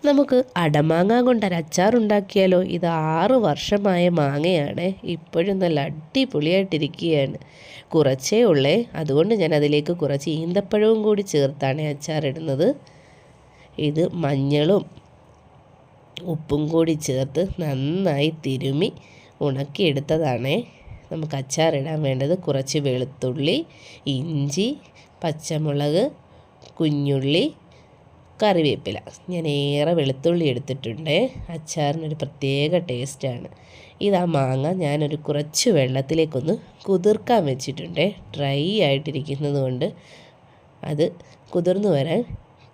നമുക്ക് അടമാങ്ങ കൊണ്ടൊരു അച്ചാറുണ്ടാക്കിയാലോ. ഇത് 6 വർഷമായ മാങ്ങയാണ്, ഇപ്പോഴും നല്ല അടിപൊളിയായിട്ടിരിക്കുകയാണ്. കുറച്ചേ ഉള്ളേ, അതുകൊണ്ട് ഞാൻ അതിലേക്ക് കുറച്ച് ഈന്തപ്പഴവും കൂടി ചേർത്താണ് അച്ചാറിടുന്നത്. ഇത് മഞ്ഞളും ഉപ്പും കൂടി ചേർത്ത് നന്നായി തിരുമ്മി ഉണക്കിയെടുത്തതാണ്. നമുക്ക് അച്ചാറിടാൻ വേണ്ടത് കുറച്ച് വെളുത്തുള്ളി, ഇഞ്ചി, പച്ചമുളക്, കുഞ്ഞുള്ളി, കറിവേപ്പില. ഞാൻ ഏറെ വെളുത്തുള്ളി എടുത്തിട്ടുണ്ട്. അച്ചാറിനൊരു പ്രത്യേക ടേസ്റ്റാണ്. ഇതാ മാങ്ങ ഞാനൊരു കുറച്ച് വെള്ളത്തിലേക്കൊന്ന് കുതിർക്കാൻ വെച്ചിട്ടുണ്ട്. ഡ്രൈ ആയിട്ടിരിക്കുന്നത് കൊണ്ട് അത് കുതിർന്നു വരാൻ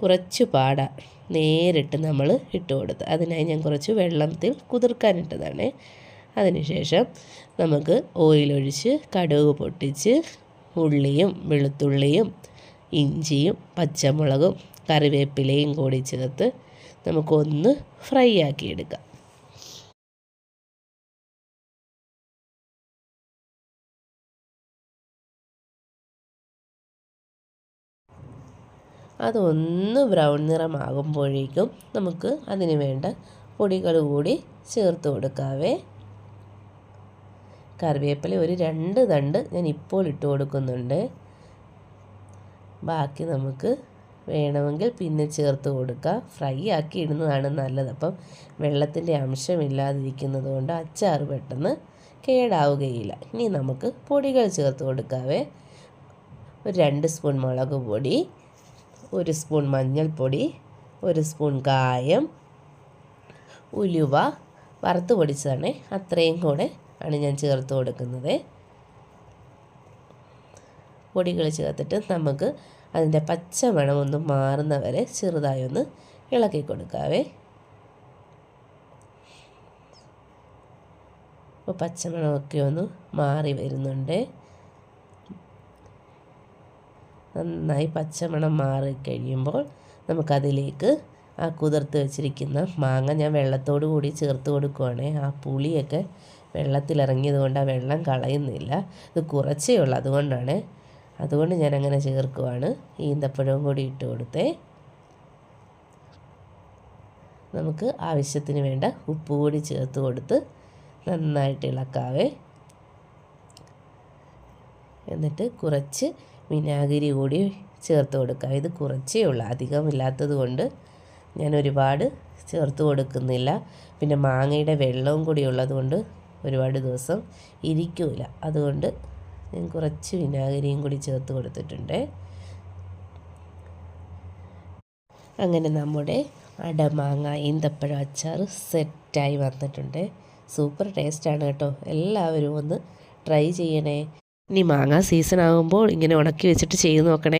കുറച്ച് പാടാണ്. നേരിട്ട് നമ്മൾ ഇട്ട് കൊടുത്ത്, അതിനായി ഞാൻ കുറച്ച് വെള്ളത്തിൽ കുതിർക്കാനിട്ടതാണ്. അതിനുശേഷം നമുക്ക് ഓയിലൊഴിച്ച് കടുക് പൊട്ടിച്ച് ഉള്ളിയും വെളുത്തുള്ളിയും ഇഞ്ചിയും പച്ചമുളകും കറിവേപ്പിലയും കൂടി ചേർത്ത് നമുക്കൊന്ന് ഫ്രൈ ആക്കിയെടുക്കാം. അതൊന്ന് ബ്രൗൺ നിറമാകുമ്പോഴേക്കും നമുക്ക് അതിന് വേണ്ട പൊടികൾ കൂടി ചേർത്ത് കൊടുക്കാവേ. കറിവേപ്പില ഒരു 2 തണ്ട് ഞാൻ ഇപ്പോൾ ഇട്ട് കൊടുക്കുന്നുണ്ട്. ബാക്കി നമുക്ക് വേണമെങ്കിൽ പിന്നെ ചേർത്ത് കൊടുക്കുക. ഫ്രൈ ആക്കി ഇടുന്നതാണ് നല്ലത്. അപ്പം വെള്ളത്തിൻ്റെ അംശമില്ലാതിരിക്കുന്നത് കൊണ്ട് അച്ചാർ പെട്ടെന്ന് കേടാവുകയില്ല. ഇനി നമുക്ക് പൊടികൾ ചേർത്ത് കൊടുക്കാവേ. ഒരു 2 സ്പൂൺ മുളക് പൊടി, 1 സ്പൂൺ മഞ്ഞൾപ്പൊടി, 1 സ്പൂൺ കായം, ഉലുവ വറുത്ത് പൊടിച്ചതാണ്, അത്രയും കൂടെ ആണ് ഞാൻ ചേർത്ത് കൊടുക്കുന്നത്. പൊടികൾ ചേർത്തിട്ട് നമുക്ക് അതിൻ്റെ പച്ച മണമൊന്ന് മാറുന്ന വരെ ചെറുതായി ഒന്ന് ഇളക്കി കൊടുക്കാവേ. അപ്പോൾ പച്ചമണമൊക്കെ ഒന്ന് മാറി വരുന്നുണ്ട്. നന്നായി പച്ചമണം മാറിക്കഴിയുമ്പോൾ നമുക്കതിലേക്ക് ആ കുതിർത്ത് വെച്ചിരിക്കുന്ന മാങ്ങ ഞാൻ വെള്ളത്തോടു കൂടി ചേർത്ത് കൊടുക്കുവാണ്. ആ പുളിയൊക്കെ വെള്ളത്തിലിറങ്ങിയത് കൊണ്ട് ആ വെള്ളം കളയുന്നില്ല. ഇത് കുറച്ചേ ഉള്ളൂ, അതുകൊണ്ട് ഞാൻ അങ്ങനെ ചേർക്കുവാണ്. ഈന്തപ്പഴവും കൂടി ഇട്ട് കൊടുത്തേ. നമുക്ക് ആവശ്യത്തിന് വേണ്ട ഉപ്പ് കൂടി ചേർത്ത് കൊടുത്ത് നന്നായിട്ട് ഇളക്കാവേ. എന്നിട്ട് കുറച്ച് വിനാഗിരി കൂടി ചേർത്ത് കൊടുക്കുക. ഇത് കുറച്ചേ ഉള്ളൂ, അധികമില്ലാത്തത് കൊണ്ട് ഞാൻ ഒരുപാട് ചേർത്ത് കൊടുക്കുന്നില്ല. പിന്നെ മാങ്ങയുടെ വെള്ളവും കൂടി ഉള്ളതുകൊണ്ട് ഒരുപാട് ദിവസം ഇരിക്കില്ല, അതുകൊണ്ട് ഞാൻ കുറച്ച് വിനാഗിരിയും കൂടി ചേർത്ത് കൊടുത്തിട്ടുണ്ട്. അങ്ങനെ നമ്മുടെ അടമാങ്ങ ഈന്തപ്പഴം അച്ചാർ സെറ്റായി വന്നിട്ടുണ്ട്. സൂപ്പർ ടേസ്റ്റാണ് കേട്ടോ. എല്ലാവരും ഒന്ന് ട്രൈ ചെയ്യണേ. ഇനി മാങ്ങ സീസൺ ആകുമ്പോൾ ഇങ്ങനെ ഉണക്കി വെച്ചിട്ട് ചെയ്ത് നോക്കണേ.